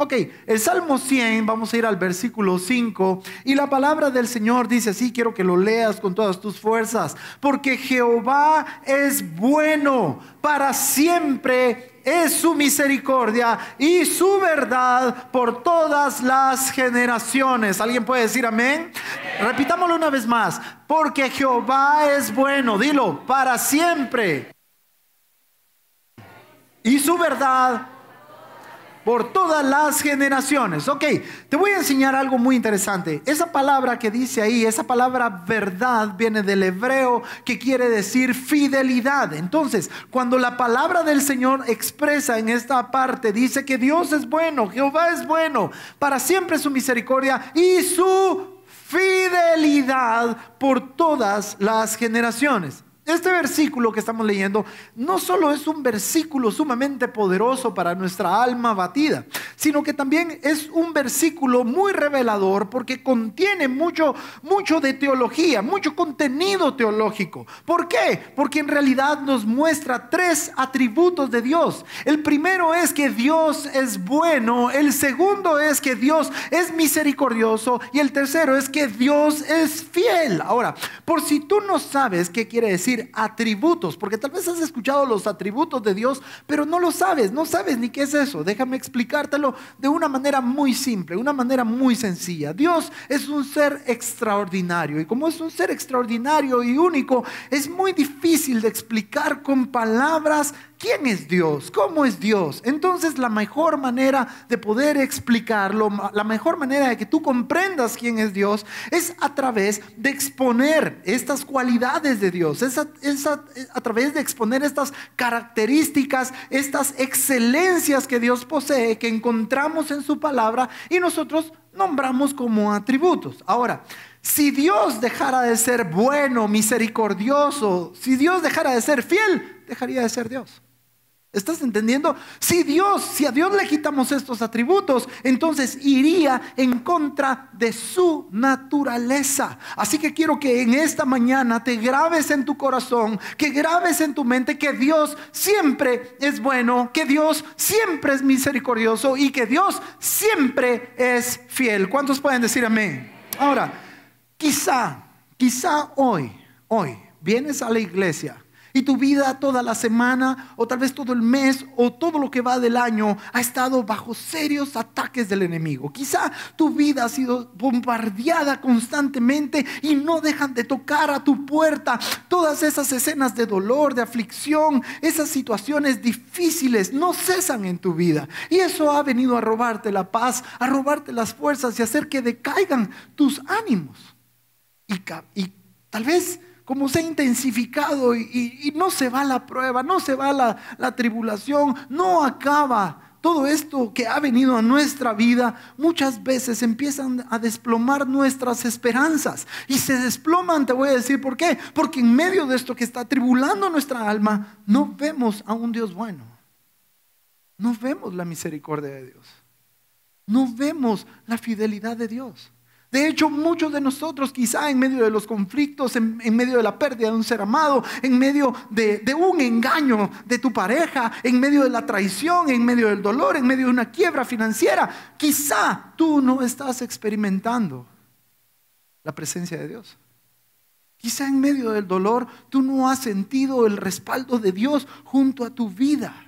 Ok, el Salmo 100, vamos a ir al versículo 5, y la palabra del Señor dice así, quiero que lo leas con todas tus fuerzas. Porque Jehová es bueno, para siempre es su misericordia y su verdad por todas las generaciones. ¿Alguien puede decir amén? Repitámoslo una vez más. Porque Jehová es bueno, dilo, para siempre. Y su verdad por todas las generaciones. Ok, te voy a enseñar algo muy interesante. Esa palabra que dice ahí, esa palabra verdad, viene del hebreo que quiere decir fidelidad. Entonces, cuando la palabra del Señor expresa en esta parte, dice que Dios es bueno, Jehová es bueno, para siempre su misericordia y su fidelidad por todas las generaciones. Este versículo que estamos leyendo no solo es un versículo sumamente poderoso para nuestra alma abatida, sino que también es un versículo muy revelador porque contiene mucho de teología, mucho contenido teológico. ¿Por qué? Porque en realidad nos muestra tres atributos de Dios. El primero es que Dios es bueno, el segundo es que Dios es misericordioso y el tercero es que Dios es fiel. Ahora, por si tú no sabes qué quiere decir atributos, porque tal vez has escuchado los atributos de Dios, pero no lo sabes, no sabes ni qué es eso. Déjame explicártelo de una manera muy simple, una manera muy sencilla. Dios es un ser extraordinario, y como es un ser extraordinario y único, es muy difícil de explicar con palabras quién es Dios, cómo es Dios. Entonces la mejor manera de poder explicarlo, la mejor manera de que tú comprendas quién es Dios, es a través de exponer estas cualidades de Dios, es a través de exponer estas características, estas excelencias que Dios posee, que encontramos en su palabra y nosotros nombramos como atributos. Ahora, si Dios dejara de ser bueno, misericordioso, si Dios dejara de ser fiel, dejaría de ser Dios. ¿Estás entendiendo? Si a Dios le quitamos estos atributos, entonces iría en contra de su naturaleza. Así que quiero que en esta mañana te grabes en tu corazón, que grabes en tu mente que Dios siempre es bueno, que Dios siempre es misericordioso y que Dios siempre es fiel. ¿Cuántos pueden decir amén? Ahora, quizá hoy vienes a la iglesia y tu vida toda la semana o tal vez todo el mes o todo lo que va del año ha estado bajo serios ataques del enemigo. Quizá tu vida ha sido bombardeada constantemente y no dejan de tocar a tu puerta. Todas esas escenas de dolor, de aflicción, esas situaciones difíciles no cesan en tu vida. Y eso ha venido a robarte la paz, a robarte las fuerzas y hacer que decaigan tus ánimos. Y tal vez como se ha intensificado y no se va la prueba, no se va la tribulación, no acaba todo esto que ha venido a nuestra vida, muchas veces empiezan a desplomar nuestras esperanzas. Y se desploman, te voy a decir por qué. Porque en medio de esto que está tribulando nuestra alma, no vemos a un Dios bueno. No vemos la misericordia de Dios. No vemos la fidelidad de Dios. De hecho, muchos de nosotros quizá en medio de los conflictos, en medio de la pérdida de un ser amado, en medio de un engaño de tu pareja, en medio de la traición, en medio del dolor, en medio de una quiebra financiera, quizá tú no estás experimentando la presencia de Dios. Quizá en medio del dolor tú no has sentido el respaldo de Dios junto a tu vida.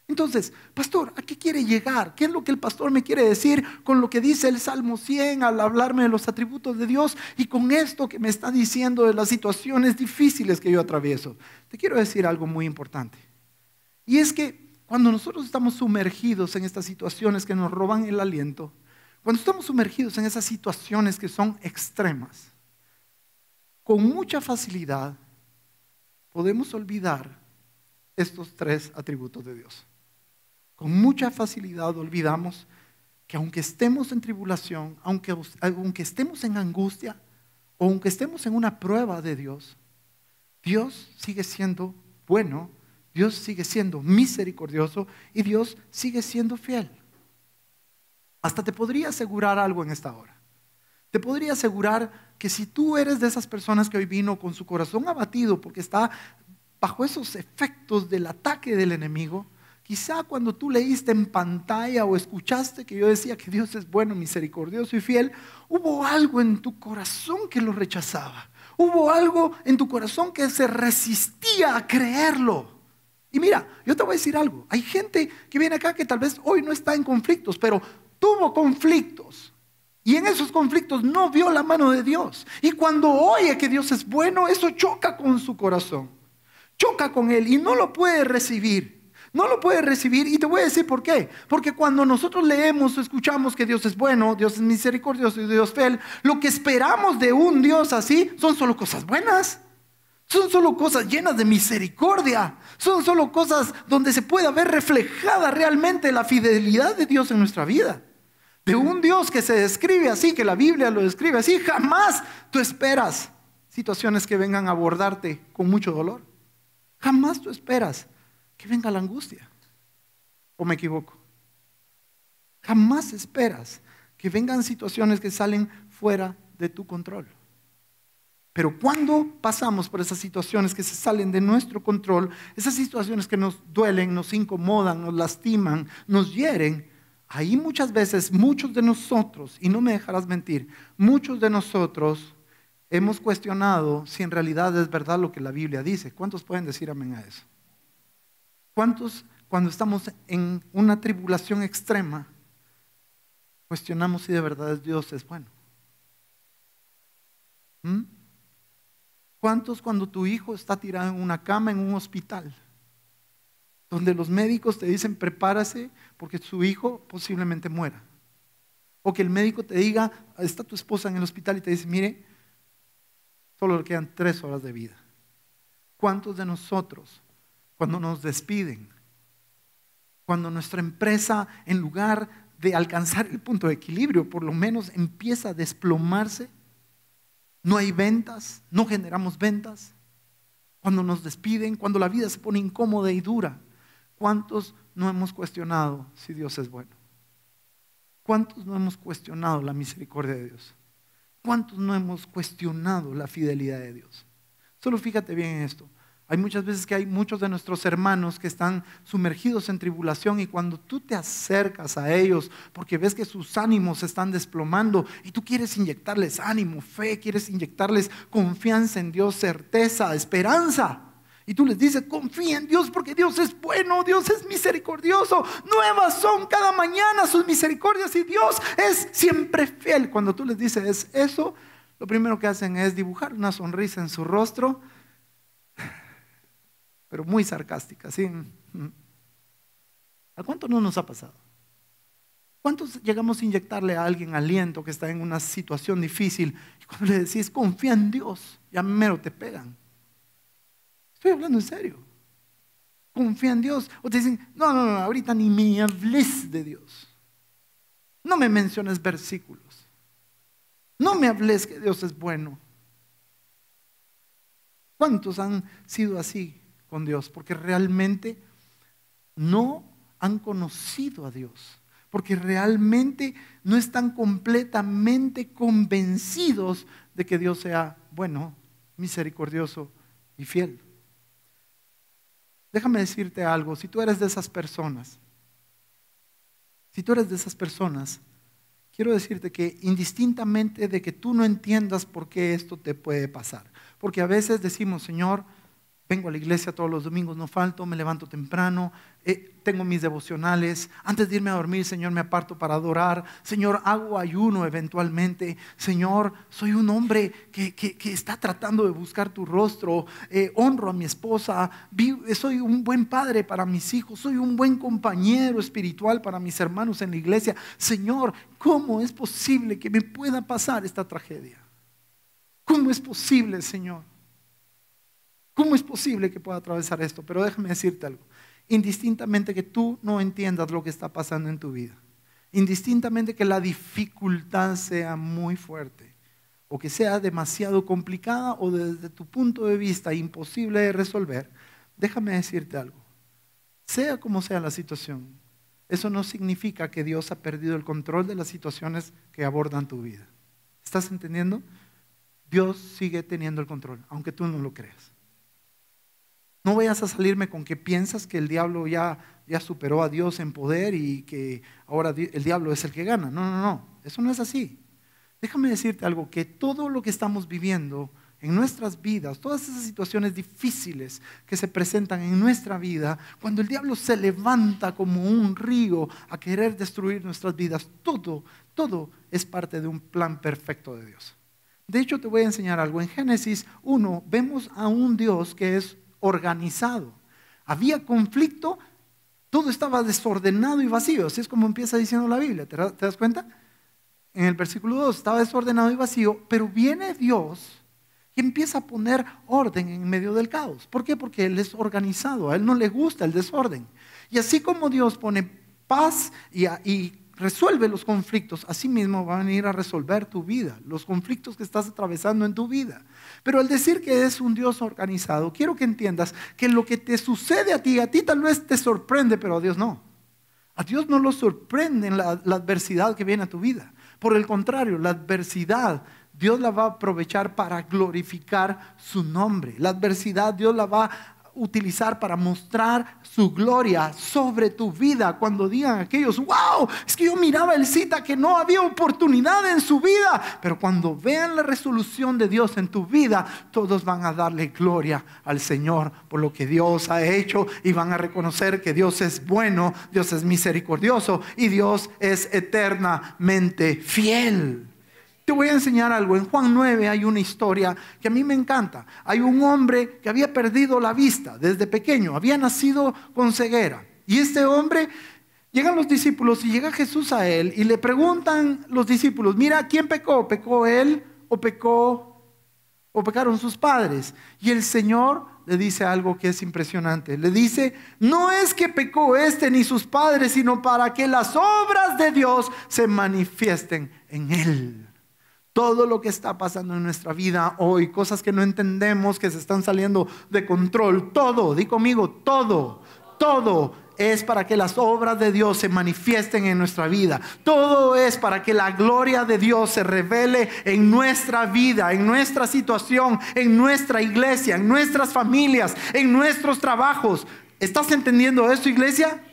Entonces, pastor, ¿a qué quiere llegar? ¿Qué es lo que el pastor me quiere decir con lo que dice el Salmo 100 al hablarme de los atributos de Dios y con esto que me está diciendo de las situaciones difíciles que yo atravieso? Te quiero decir algo muy importante. Y es que cuando nosotros estamos sumergidos en estas situaciones que nos roban el aliento, cuando estamos sumergidos en esas situaciones que son extremas, con mucha facilidad podemos olvidar estos tres atributos de Dios. Con mucha facilidad olvidamos que aunque estemos en tribulación, aunque estemos en angustia, o aunque estemos en una prueba de Dios, Dios sigue siendo bueno, Dios sigue siendo misericordioso y Dios sigue siendo fiel. Hasta te podría asegurar algo en esta hora. Te podría asegurar que si tú eres de esas personas que hoy vino con su corazón abatido porque está bajo esos efectos del ataque del enemigo, quizá cuando tú leíste en pantalla o escuchaste que yo decía que Dios es bueno, misericordioso y fiel, hubo algo en tu corazón que lo rechazaba. Hubo algo en tu corazón que se resistía a creerlo. Y mira, yo te voy a decir algo. Hay gente que viene acá que tal vez hoy no está en conflictos, pero tuvo conflictos. Y en esos conflictos no vio la mano de Dios. Y cuando oye que Dios es bueno, eso choca con su corazón. Choca con él y no lo puede recibir. No lo puede recibir y te voy a decir por qué. Porque cuando nosotros leemos o escuchamos que Dios es bueno, Dios es misericordioso y Dios fiel, lo que esperamos de un Dios así son solo cosas buenas. Son solo cosas llenas de misericordia. Son solo cosas donde se puede ver reflejada realmente la fidelidad de Dios en nuestra vida. De un Dios que se describe así, que la Biblia lo describe así, jamás tú esperas situaciones que vengan a abordarte con mucho dolor. Jamás tú esperas que venga la angustia. ¿O me equivoco? Jamás esperas que vengan situaciones que salen fuera de tu control. Pero cuando pasamos por esas situaciones que se salen de nuestro control, esas situaciones que nos duelen, nos incomodan, nos lastiman, nos hieren, ahí muchas veces muchos de nosotros, y no me dejarás mentir, muchos de nosotros hemos cuestionado si en realidad es verdad lo que la Biblia dice. ¿Cuántos pueden decir amén a eso? ¿Cuántos cuando estamos en una tribulación extrema cuestionamos si de verdad Dios es bueno? ¿Cuántos cuando tu hijo está tirado en una cama en un hospital, donde los médicos te dicen prepárase porque su hijo posiblemente muera? O que el médico te diga, está tu esposa en el hospital y te dice, mire, solo le quedan 3 horas de vida. ¿Cuántos de nosotros cuando nos despiden, cuando nuestra empresa en lugar de alcanzar el punto de equilibrio, por lo menos empieza a desplomarse? No hay ventas, no generamos ventas. Cuando nos despiden, cuando la vida se pone incómoda y dura, ¿cuántos no hemos cuestionado si Dios es bueno? ¿Cuántos no hemos cuestionado la misericordia de Dios? ¿Cuántos no hemos cuestionado la fidelidad de Dios? Solo fíjate bien en esto. Hay muchas veces que hay muchos de nuestros hermanos que están sumergidos en tribulación y cuando tú te acercas a ellos porque ves que sus ánimos se están desplomando y tú quieres inyectarles ánimo, fe, quieres inyectarles confianza en Dios, certeza, esperanza. Y tú les dices, confía en Dios porque Dios es bueno, Dios es misericordioso. Nuevas son cada mañana sus misericordias y Dios es siempre fiel. Cuando tú les dices eso, lo primero que hacen es dibujar una sonrisa en su rostro, pero muy sarcástica, ¿sí? ¿A cuánto no nos ha pasado? ¿Cuántos llegamos a inyectarle a alguien aliento que está en una situación difícil y cuando le decís confía en Dios, ya mero te pegan? Estoy hablando en serio. Confía en Dios. O te dicen, no, ahorita ni me hables de Dios. No me menciones versículos. No me hables que Dios es bueno. ¿Cuántos han sido así con Dios? Porque realmente no han conocido a Dios. Porque realmente no están completamente convencidos de que Dios sea bueno, misericordioso y fiel. Déjame decirte algo, si tú eres de esas personas, quiero decirte que indistintamente de que tú no entiendas por qué esto te puede pasar, porque a veces decimos, Señor, vengo a la iglesia todos los domingos, no falto, me levanto temprano, tengo mis devocionales, antes de irme a dormir, Señor, me aparto para adorar, Señor, hago ayuno eventualmente, Señor, soy un hombre que está tratando de buscar tu rostro, honro a mi esposa, soy un buen padre para mis hijos, soy un buen compañero espiritual para mis hermanos en la iglesia. Señor, ¿cómo es posible que me pueda pasar esta tragedia? ¿Cómo es posible, Señor? ¿Cómo es posible que pueda atravesar esto? Pero déjame decirte algo. Indistintamente que tú no entiendas lo que está pasando en tu vida, indistintamente que la dificultad sea muy fuerte o que sea demasiado complicada o desde tu punto de vista imposible de resolver, déjame decirte algo. Sea como sea la situación, eso no significa que Dios ha perdido el control de las situaciones que abordan tu vida. ¿Estás entendiendo? Dios sigue teniendo el control, aunque tú no lo creas. No vayas a salirme con que piensas que el diablo ya superó a Dios en poder y que ahora el diablo es el que gana. No, no, no. Eso no es así. Déjame decirte algo, que todo lo que estamos viviendo en nuestras vidas, todas esas situaciones difíciles que se presentan en nuestra vida, cuando el diablo se levanta como un río a querer destruir nuestras vidas, todo es parte de un plan perfecto de Dios. De hecho, te voy a enseñar algo. En Génesis 1 vemos a un Dios que es organizado. Había conflicto, todo estaba desordenado y vacío. Así es como empieza diciendo la Biblia. ¿Te das cuenta? En el versículo 2 estaba desordenado y vacío, pero viene Dios y empieza a poner orden en medio del caos. ¿Por qué? Porque Él es organizado, a Él no le gusta el desorden. Y así como Dios pone paz y resuelve los conflictos, así mismo va a venir a resolver tu vida, los conflictos que estás atravesando en tu vida. Pero al decir que es un Dios organizado, quiero que entiendas que lo que te sucede a ti tal vez te sorprende, pero a Dios no. A Dios no lo sorprende la adversidad que viene a tu vida. Por el contrario, la adversidad Dios la va a aprovechar para glorificar su nombre. La adversidad Dios la va a utilizar para mostrar su gloria sobre tu vida. Cuando digan aquellos, wow, es que yo miraba el cita que no había oportunidad en su vida. Pero cuando vean la resolución de Dios en tu vida, todos van a darle gloria al Señor por lo que Dios ha hecho y van a reconocer que Dios es bueno, Dios es misericordioso y Dios es eternamente fiel. Te voy a enseñar algo. En Juan 9 hay una historia que a mí me encanta. Hay un hombre que había perdido la vista desde pequeño, había nacido con ceguera. Y este hombre, llegan los discípulos y llega Jesús a él y le preguntan los discípulos, mira, ¿quién pecó? ¿Pecó él o pecaron sus padres? Y el Señor le dice algo que es impresionante. Le dice, no es que pecó este ni sus padres, sino para que las obras de Dios se manifiesten en él. Todo lo que está pasando en nuestra vida hoy, cosas que no entendemos, que se están saliendo de control, todo, di conmigo, todo es para que las obras de Dios se manifiesten en nuestra vida. Todo es para que la gloria de Dios se revele en nuestra vida, en nuestra situación, en nuestra iglesia, en nuestras familias, en nuestros trabajos. ¿Estás entendiendo esto, iglesia?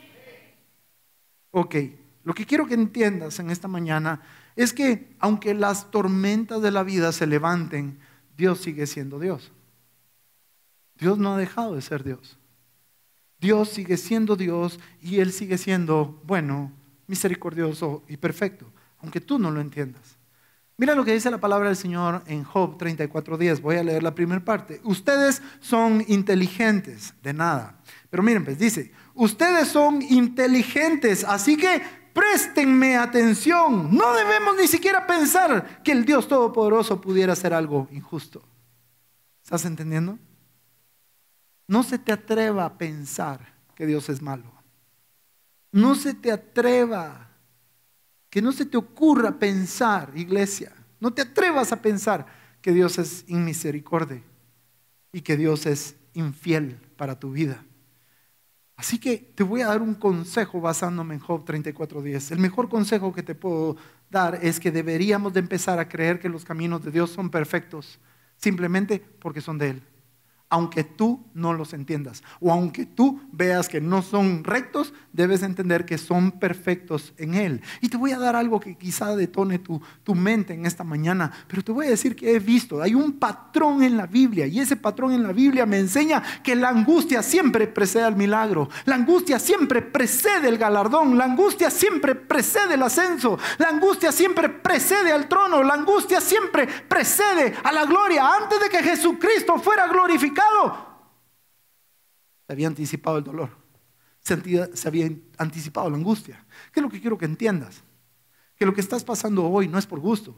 Ok, lo que quiero que entiendas en esta mañana es que aunque las tormentas de la vida se levanten, Dios sigue siendo Dios. Dios no ha dejado de ser Dios. Dios sigue siendo Dios y Él sigue siendo bueno, misericordioso y perfecto, aunque tú no lo entiendas. Mira lo que dice la palabra del Señor en Job 34:10. Voy a leer la primera parte. Ustedes son inteligentes, de nada. Pero miren, pues dice, ustedes son inteligentes, así que préstenme atención. No debemos ni siquiera pensar que el Dios Todopoderoso pudiera hacer algo injusto. ¿Estás entendiendo? No se te atreva a pensar que Dios es malo. No se te atreva, que no se te ocurra pensar, iglesia. No te atrevas a pensar que Dios es inmisericordia y que Dios es infiel para tu vida. Así que te voy a dar un consejo basándome en Job 34:10. El mejor consejo que te puedo dar es que deberíamos de empezar a creer que los caminos de Dios son perfectos, simplemente porque son de Él. Aunque tú no los entiendas o aunque tú veas que no son rectos, debes entender que son perfectos en Él. Y te voy a dar algo que quizá detone tu mente en esta mañana, pero te voy a decir que he visto, hay un patrón en la Biblia y ese patrón en la Biblia me enseña que la angustia siempre precede al milagro, la angustia siempre precede el galardón, la angustia siempre precede el ascenso, la angustia siempre precede al trono, la angustia siempre precede a la gloria. Antes de que Jesucristo fuera glorificado, se había anticipado el dolor, se había anticipado la angustia. ¿Qué es lo que quiero que entiendas? Que lo que estás pasando hoy no es por gusto.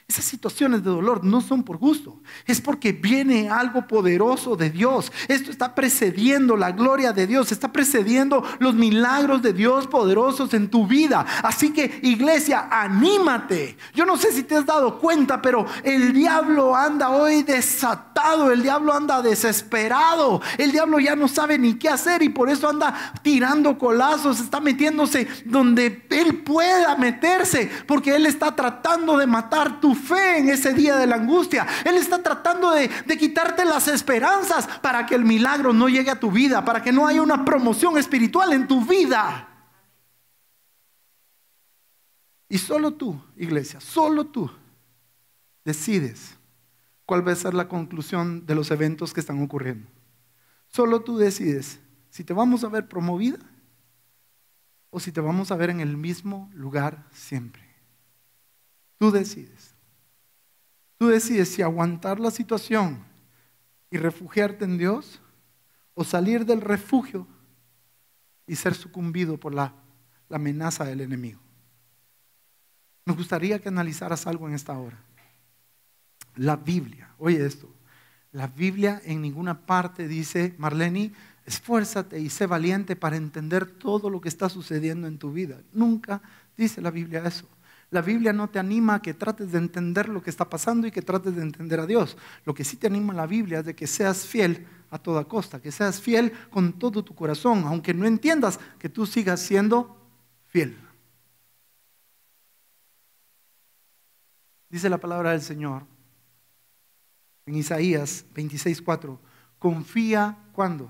Esas situaciones de dolor no son por gusto, es porque viene algo poderoso de Dios. Esto está precediendo la gloria de Dios, está precediendo los milagros de Dios poderosos en tu vida. Así que, iglesia, anímate. Yo no sé si te has dado cuenta, pero el diablo anda hoy desatado, el diablo anda desesperado, el diablo ya no sabe ni qué hacer y por eso anda tirando colazos, está metiéndose donde él pueda meterse, porque él está tratando de matar tu tu fe en ese día de la angustia. Él está tratando de quitarte las esperanzas para que el milagro no llegue a tu vida, para que no haya una promoción espiritual en tu vida. Y solo tú, iglesia, solo tú decides cuál va a ser la conclusión de los eventos que están ocurriendo. Solo tú decides si te vamos a ver promovida o si te vamos a ver en el mismo lugar siempre. Tú decides. Tú decides si aguantar la situación y refugiarte en Dios o salir del refugio y ser sucumbido por la amenaza del enemigo. Me gustaría que analizaras algo en esta hora. La Biblia, oye esto, la Biblia en ninguna parte dice, Marlene, esfuérzate y sé valiente para entender todo lo que está sucediendo en tu vida. Nunca dice la Biblia eso. La Biblia no te anima a que trates de entender lo que está pasando y que trates de entender a Dios. Lo que sí te anima la Biblia es de que seas fiel a toda costa, que seas fiel con todo tu corazón, aunque no entiendas, que tú sigas siendo fiel. Dice la palabra del Señor en Isaías 26:4, confía, ¿cuándo?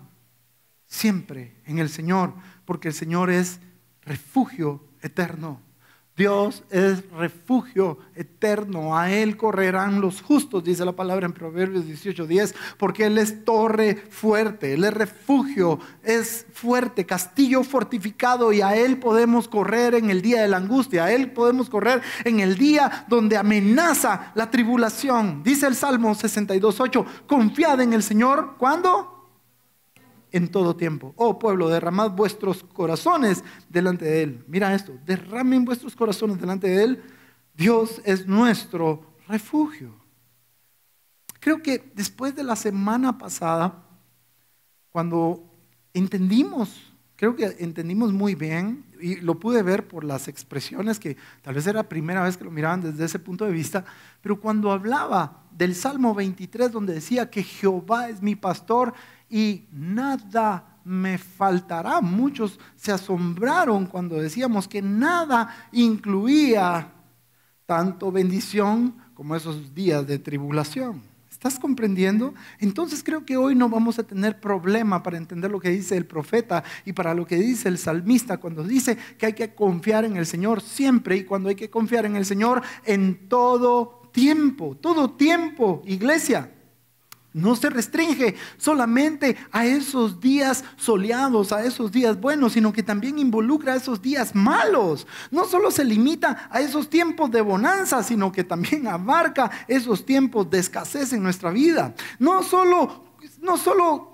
Siempre en el Señor, porque el Señor es refugio eterno. Dios es refugio eterno, a Él correrán los justos, dice la palabra en Proverbios 18:10, porque Él es torre fuerte, Él es refugio, es fuerte, castillo fortificado, y a Él podemos correr en el día de la angustia, a Él podemos correr en el día donde amenaza la tribulación. Dice el Salmo 62:8, confiad en el Señor, ¿cuándo? En todo tiempo. Oh pueblo, derramad vuestros corazones delante de Él. Mira esto, derramen vuestros corazones delante de Él. Dios es nuestro refugio. Creo que después de la semana pasada, cuando creo que entendimos muy bien, y lo pude ver por las expresiones que tal vez era la primera vez que lo miraban desde ese punto de vista, pero cuando hablaba del Salmo 23, donde decía que Jehová es mi pastor y nada me faltará. Muchos se asombraron cuando decíamos que nada incluía tanto bendición como esos días de tribulación. ¿Estás comprendiendo? Entonces creo que hoy no vamos a tener problema para entender lo que dice el profeta y para lo que dice el salmista cuando dice que hay que confiar en el Señor siempre, y cuando hay que confiar en el Señor en todo tiempo, iglesia. No se restringe solamente a esos días soleados, a esos días buenos, sino que también involucra a esos días malos. No solo se limita a esos tiempos de bonanza, sino que también abarca esos tiempos de escasez en nuestra vida. No solo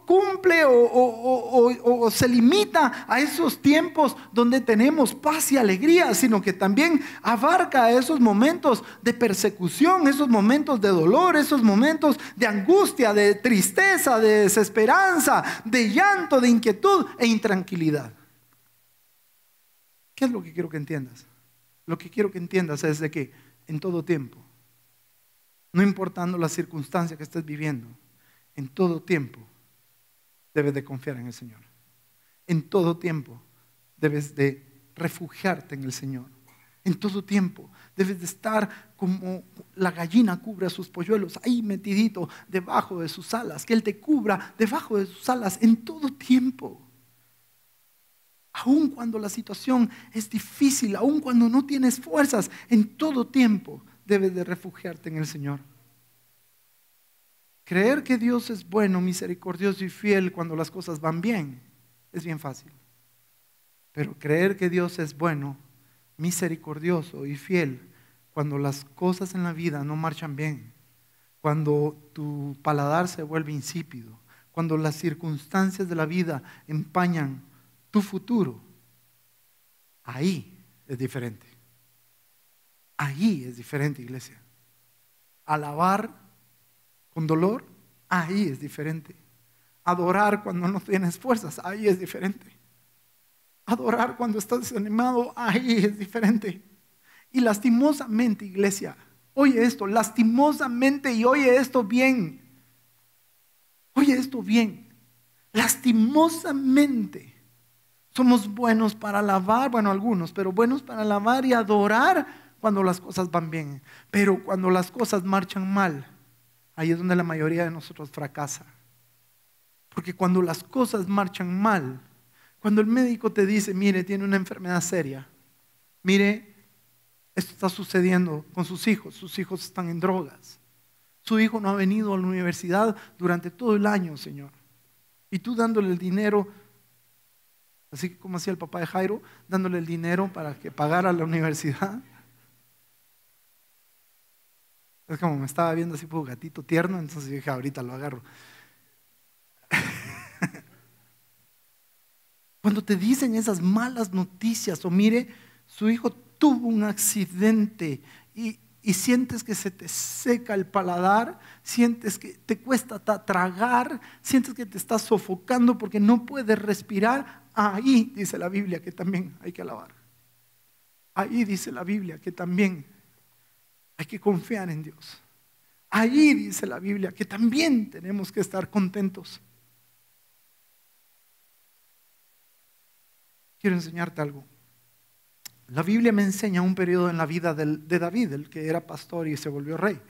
cumple o se limita a esos tiempos donde tenemos paz y alegría, sino que también abarca esos momentos de persecución, esos momentos de dolor, esos momentos de angustia, de tristeza, de desesperanza, de llanto, de inquietud e intranquilidad. ¿Qué es lo que quiero que entiendas? Lo que quiero que entiendas es de que en todo tiempo, no importando la circunstancia que estés viviendo, en todo tiempo debes de confiar en el Señor. En todo tiempo debes de refugiarte en el Señor. En todo tiempo debes de estar como la gallina cubre a sus polluelos, ahí metidito debajo de sus alas, que Él te cubra debajo de sus alas en todo tiempo. Aun cuando la situación es difícil, aun cuando no tienes fuerzas, en todo tiempo debes de refugiarte en el Señor. Creer que Dios es bueno, misericordioso y fiel cuando las cosas van bien es bien fácil. Pero creer que Dios es bueno, misericordioso y fiel cuando las cosas en la vida no marchan bien, cuando tu paladar se vuelve insípido, cuando las circunstancias de la vida empañan tu futuro, ahí es diferente. Ahí es diferente, iglesia. Alabar con dolor, ahí es diferente. Adorar cuando no tienes fuerzas, ahí es diferente. Adorar cuando estás desanimado, ahí es diferente. Y lastimosamente, iglesia, oye esto, lastimosamente, y oye esto bien. Oye esto bien. Lastimosamente, somos buenos para alabar, bueno, algunos, pero buenos para alabar y adorar cuando las cosas van bien. Pero cuando las cosas marchan mal, ahí es donde la mayoría de nosotros fracasa. Porque cuando las cosas marchan mal, cuando el médico te dice, mire, tiene una enfermedad seria, mire, esto está sucediendo con sus hijos están en drogas, su hijo no ha venido a la universidad durante todo el año, Señor, y tú dándole el dinero, así como hacía el papá de Jairo, dándole el dinero para que pagara la universidad. Es como me estaba viendo así por gatito tierno, entonces dije, ahorita lo agarro. Cuando te dicen esas malas noticias, o mire, su hijo tuvo un accidente y sientes que se te seca el paladar, sientes que te cuesta tragar, sientes que te estás sofocando porque no puedes respirar, ahí dice la Biblia que también hay que alabar. Ahí dice la Biblia que también hay que confiar en Dios. Ahí dice la Biblia que también tenemos que estar contentos. Quiero enseñarte algo. La Biblia me enseña un periodo en la vida de David, el que era pastor y se volvió rey.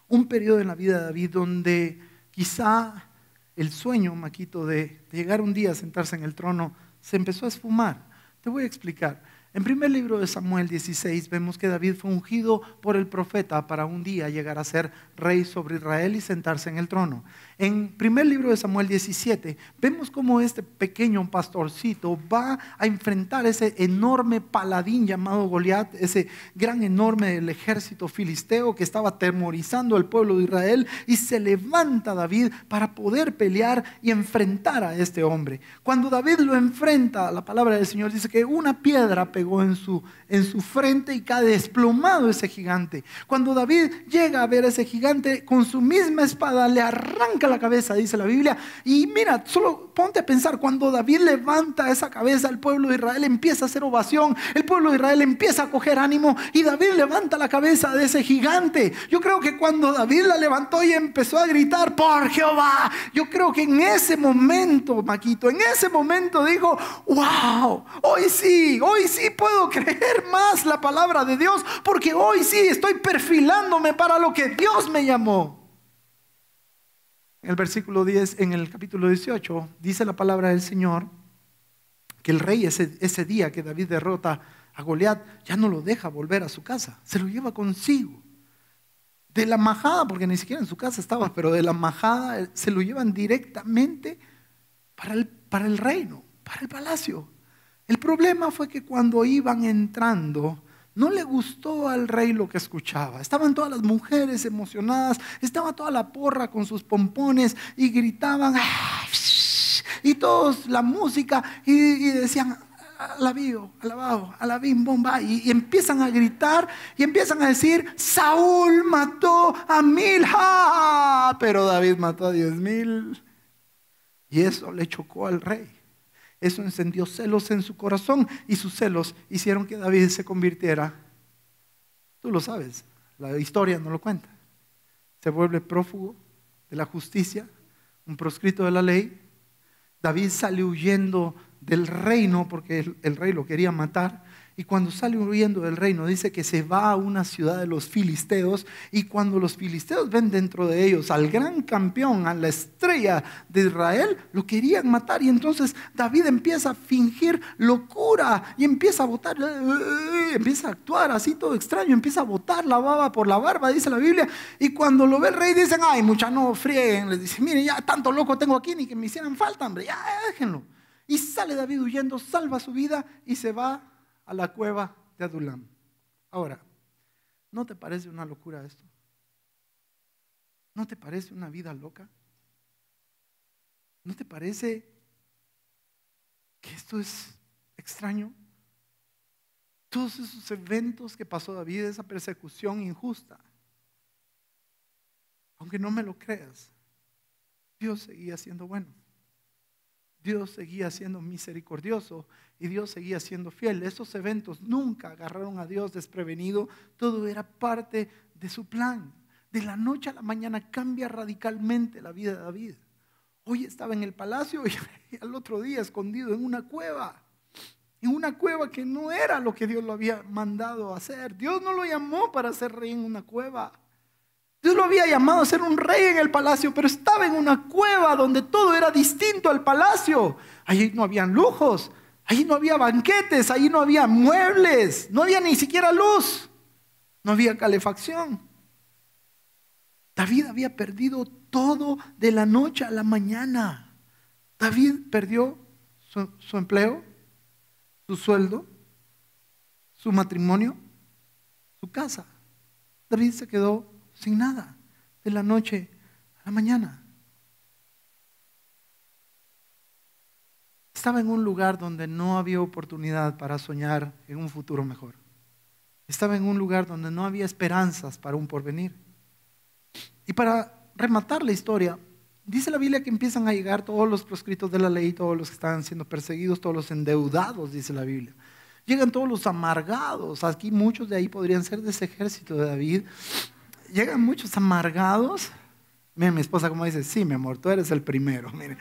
Un periodo en la vida de David donde quizá el sueño, Maquito, de llegar un día a sentarse en el trono se empezó a esfumar. Te voy a explicar. En primer libro de Samuel 16 vemos que David fue ungido por el profeta para un día llegar a ser rey sobre Israel y sentarse en el trono. En primer libro de Samuel 17 vemos cómo este pequeño pastorcito va a enfrentar ese enorme paladín llamado Goliat, ese gran enorme del ejército filisteo que estaba atemorizando al pueblo de Israel, y se levanta David para poder pelear y enfrentar a este hombre. Cuando David lo enfrenta, la palabra del Señor dice que una piedra pegó en su frente y cae desplomado ese gigante. Cuando David llega a ver a ese gigante, con su misma espada le arranca la cabeza, dice la Biblia. Y mira, solo ponte a pensar, cuando David levanta esa cabeza, el pueblo de Israel empieza a hacer ovación, el pueblo de Israel empieza a coger ánimo y David levanta la cabeza de ese gigante. Yo creo que cuando David la levantó y empezó a gritar por Jehová, yo creo que en ese momento, Maquito, en ese momento dijo, wow, hoy sí puedo creer más la palabra de Dios, porque hoy sí estoy perfilándome para lo que Dios me llamó. En el versículo 10, en el capítulo 18, dice la palabra del Señor que el rey ese día que David derrota a Goliat, ya no lo deja volver a su casa, se lo lleva consigo. De la majada, porque ni siquiera en su casa estaba, pero de la majada se lo llevan directamente para el reino, para el palacio. El problema fue que cuando iban entrando, no le gustó al rey lo que escuchaba. Estaban todas las mujeres emocionadas, estaba toda la porra con sus pompones y gritaban, y todos la música, y decían, alabío, alabado, alabim, bomba, y empiezan a gritar y empiezan a decir, Saúl mató a 1000, pero David mató a 10,000. Y eso le chocó al rey. Eso encendió celos en su corazón y sus celos hicieron que David se convirtiera, tú lo sabes, la historia no lo cuenta, se vuelve prófugo de la justicia, un proscrito de la ley. David sale huyendo del reino porque el rey lo quería matar. Y cuando sale huyendo del reino dice que se va a una ciudad de los filisteos, y cuando los filisteos ven dentro de ellos al gran campeón, a la estrella de Israel, lo querían matar. Y entonces David empieza a fingir locura y empieza a botar, empieza a actuar así todo extraño, empieza a botar la baba por la barba, dice la Biblia. Y cuando lo ve el rey dicen, ay, mucha, no frieguen, les dice, miren, ya tanto loco tengo aquí, ni que me hicieran falta, hombre, ya déjenlo. Y sale David huyendo, salva su vida y se va a la cueva de Adulam. Ahora, ¿no te parece una locura esto? ¿No te parece una vida loca? ¿No te parece que esto es extraño? Todos esos eventos que pasó David, esa persecución injusta, aunque no me lo creas, Dios seguía siendo bueno. Dios seguía siendo misericordioso y Dios seguía siendo fiel. Esos eventos nunca agarraron a Dios desprevenido. Todo era parte de su plan. De la noche a la mañana cambia radicalmente la vida de David. Hoy estaba en el palacio y al otro día escondido en una cueva. en una cueva que no era lo que Dios lo había mandado a hacer. Dios no lo llamó para ser rey en una cueva. Dios lo había llamado a ser un rey en el palacio, pero estaba en una cueva donde todo era distinto al palacio. Allí no habían lujos, allí no había banquetes, allí no había muebles, no había ni siquiera luz, no había calefacción. David había perdido todo de la noche a la mañana. David perdió su empleo, su sueldo, su matrimonio, su casa. David se quedó sin nada de la noche a la mañana. Estaba en un lugar donde no había oportunidad para soñar en un futuro mejor. Estaba en un lugar donde no había esperanzas para un porvenir. Y para rematar la historia, dice la Biblia que empiezan a llegar todos los proscritos de la ley, todos los que estaban siendo perseguidos, todos los endeudados, dice la Biblia. Llegan todos los amargados. Aquí muchos de ahí podrían ser de ese ejército de David. Llegan muchos amargados. Mira, mi esposa como dice, sí, mi amor, tú eres el primero. Mire.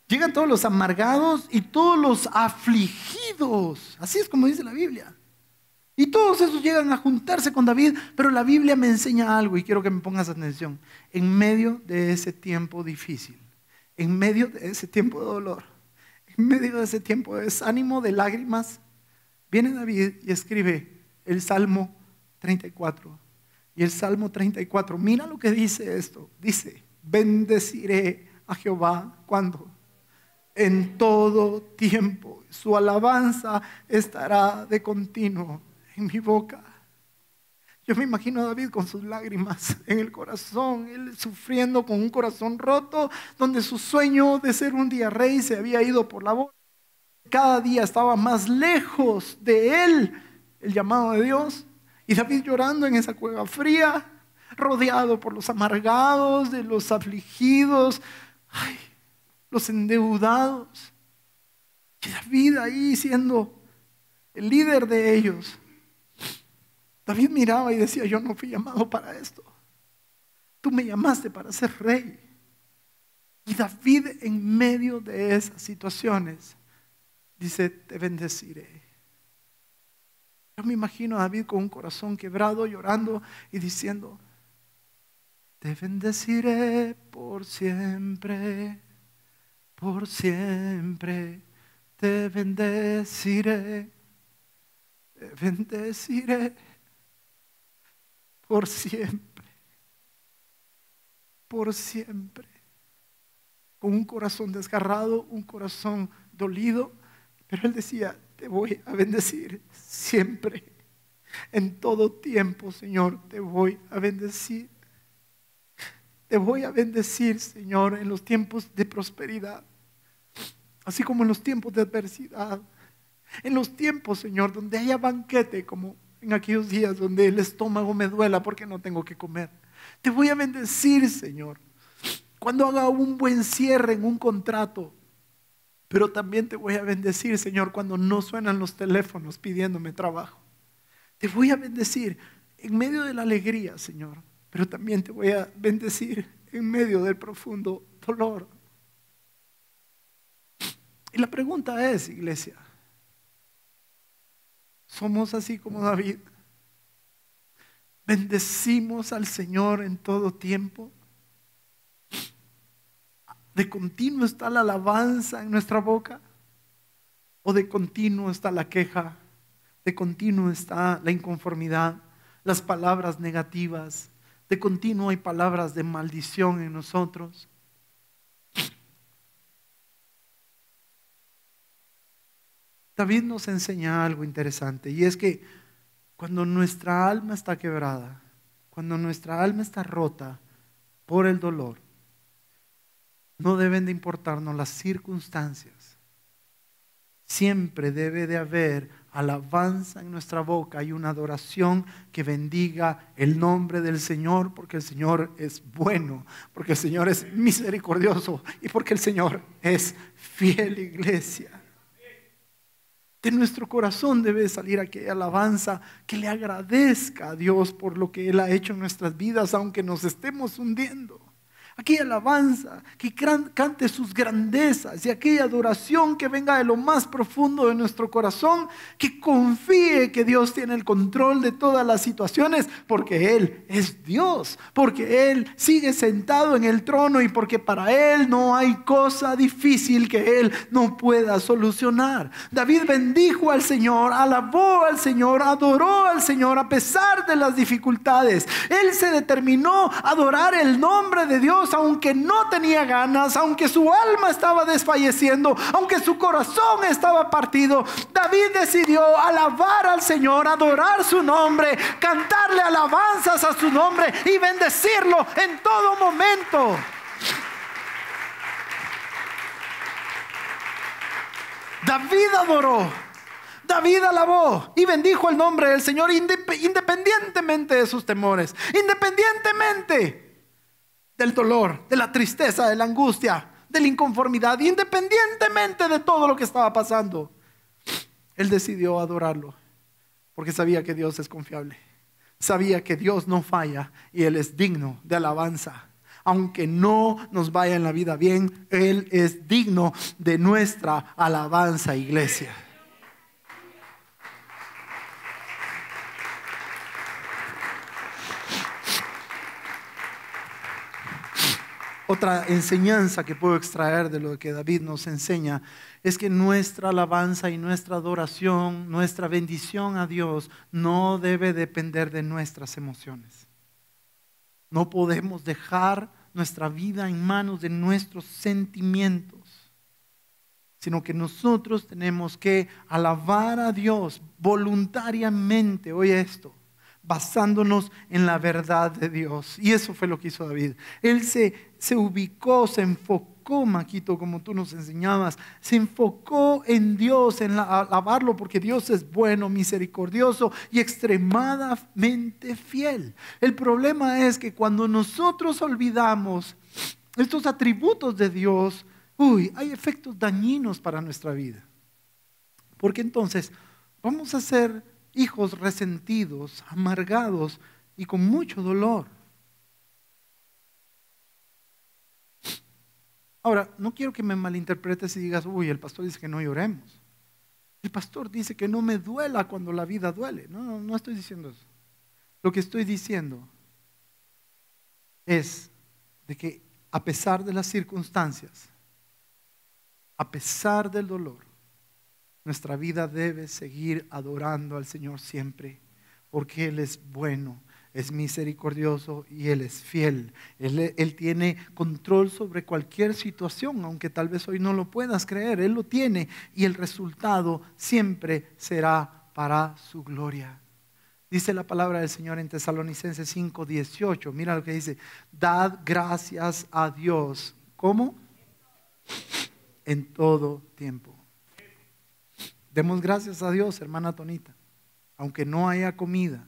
Llegan todos los amargados y todos los afligidos. Así es como dice la Biblia. Y todos esos llegan a juntarse con David, pero la Biblia me enseña algo y quiero que me pongas atención. En medio de ese tiempo difícil, en medio de ese tiempo de dolor, en medio de ese tiempo de desánimo, de lágrimas, viene David y escribe el Salmo 34. Y el Salmo 34, mira lo que dice esto. Dice, bendeciré a Jehová, ¿cuándo? En todo tiempo. Su alabanza estará de continuo en mi boca. Yo me imagino a David con sus lágrimas en el corazón, él sufriendo con un corazón roto, donde su sueño de ser un día rey se había ido por la boca. Cada día estaba más lejos de él el llamado de Dios. Y David llorando en esa cueva fría, rodeado por los amargados, de los afligidos, los endeudados. Y David ahí siendo el líder de ellos. David miraba y decía, yo no fui llamado para esto. Tú me llamaste para ser rey. Y David en medio de esas situaciones dice, te bendeciré. Yo me imagino a David con un corazón quebrado, llorando y diciendo, te bendeciré por siempre, te bendeciré, te bendeciré por siempre, por siempre. Con un corazón desgarrado, un corazón dolido, pero él decía, te voy a bendecir siempre, en todo tiempo, Señor, te voy a bendecir. Te voy a bendecir, Señor, en los tiempos de prosperidad, así como en los tiempos de adversidad. En los tiempos, Señor, donde haya banquete, como en aquellos días donde el estómago me duela porque no tengo que comer. Te voy a bendecir, Señor, cuando haga un buen cierre en un contrato. Pero también te voy a bendecir, Señor, cuando no suenan los teléfonos pidiéndome trabajo. Te voy a bendecir en medio de la alegría, Señor. Pero también te voy a bendecir en medio del profundo dolor. Y la pregunta es, iglesia, ¿somos así como David? ¿Bendecimos al Señor en todo tiempo? ¿De continuo está la alabanza en nuestra boca? ¿O de continuo está la queja? ¿De continuo está la inconformidad? Las palabras negativas. ¿De continuo hay palabras de maldición en nosotros? David nos enseña algo interesante, y es que cuando nuestra alma está quebrada, cuando nuestra alma está rota por el dolor, no deben de importarnos las circunstancias. Siempre debe de haber alabanza en nuestra boca y una adoración que bendiga el nombre del Señor, porque el Señor es bueno, porque el Señor es misericordioso y porque el Señor es fiel, iglesia. De nuestro corazón debe salir aquella alabanza que le agradezca a Dios por lo que Él ha hecho en nuestras vidas, aunque nos estemos hundiendo. aquella alabanza que cante sus grandezas y aquella adoración que venga de lo más profundo de nuestro corazón, que confíe que Dios tiene el control de todas las situaciones, porque Él es Dios, porque Él sigue sentado en el trono y porque para Él no hay cosa difícil que Él no pueda solucionar. David bendijo al Señor, alabó al Señor, adoró al Señor a pesar de las dificultades. Él se determinó a adorar el nombre de Dios, aunque no tenía ganas, aunque su alma estaba desfalleciendo, aunque su corazón estaba partido. David decidió alabar al Señor, adorar su nombre, cantarle alabanzas a su nombre y bendecirlo en todo momento. David adoró, David alabó y bendijo el nombre del Señor independientemente de sus temores, independientemente del dolor, de la tristeza, de la angustia, de la inconformidad, independientemente de todo lo que estaba pasando. Él decidió adorarlo porque sabía que Dios es confiable, sabía que Dios no falla y Él es digno de alabanza. Aunque no nos vaya en la vida bien, Él es digno de nuestra alabanza, iglesia. Otra enseñanza que puedo extraer de lo que David nos enseña es que nuestra alabanza y nuestra adoración, nuestra bendición a Dios no debe depender de nuestras emociones. No podemos dejar nuestra vida en manos de nuestros sentimientos, sino que nosotros tenemos que alabar a Dios voluntariamente. Oye esto, basándonos en la verdad de Dios. Y eso fue lo que hizo David. Él se ubicó, se enfocó, Maquito, como tú nos enseñabas, se enfocó en Dios, en alabarlo, porque Dios es bueno, misericordioso y extremadamente fiel. El problema es que cuando nosotros olvidamos estos atributos de Dios, hay efectos dañinos para nuestra vida. Porque entonces vamos a ser hijos resentidos, amargados y con mucho dolor. Ahora, no quiero que me malinterpretes y digas, el pastor dice que no lloremos. El pastor dice que no me duela cuando la vida duele. No estoy diciendo eso. Lo que estoy diciendo es de que a pesar de las circunstancias, a pesar del dolor, nuestra vida debe seguir adorando al Señor siempre, porque Él es bueno, es misericordioso y Él es fiel. Él tiene control sobre cualquier situación, aunque tal vez hoy no lo puedas creer. Él lo tiene y el resultado siempre será para su gloria. Dice la palabra del Señor en Tesalonicenses 5:18. Mira lo que dice: dad gracias a Dios. ¿Cómo? En todo tiempo. Demos gracias a Dios, hermana Tonita. Aunque no haya comida,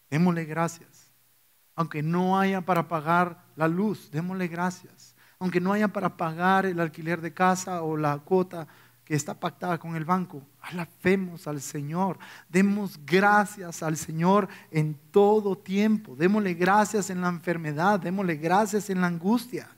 démosle gracias. Aunque no haya para pagar la luz, démosle gracias. Aunque no haya para pagar el alquiler de casa o la cuota que está pactada con el banco, alabemos al Señor. Demos gracias al Señor en todo tiempo. Démosle gracias en la enfermedad, démosle gracias en la angustia.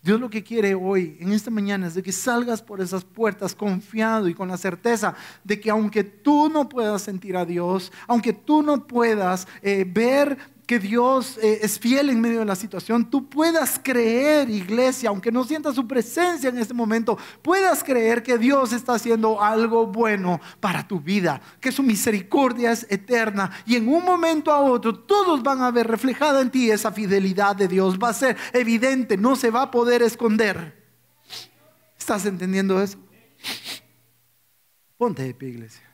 Dios lo que quiere hoy, en esta mañana, es de que salgas por esas puertas confiado y con la certeza de que aunque tú no puedas sentir a Dios, aunque tú no puedas ver que Dios es fiel en medio de la situación, tú puedas creer, iglesia, aunque no sientas su presencia en este momento, puedas creer que Dios está haciendo algo bueno para tu vida, que su misericordia es eterna y en un momento a otro todos van a ver reflejada en ti esa fidelidad de Dios. Va a ser evidente, no se va a poder esconder. ¿Estás entendiendo eso? Ponte de pie, iglesia.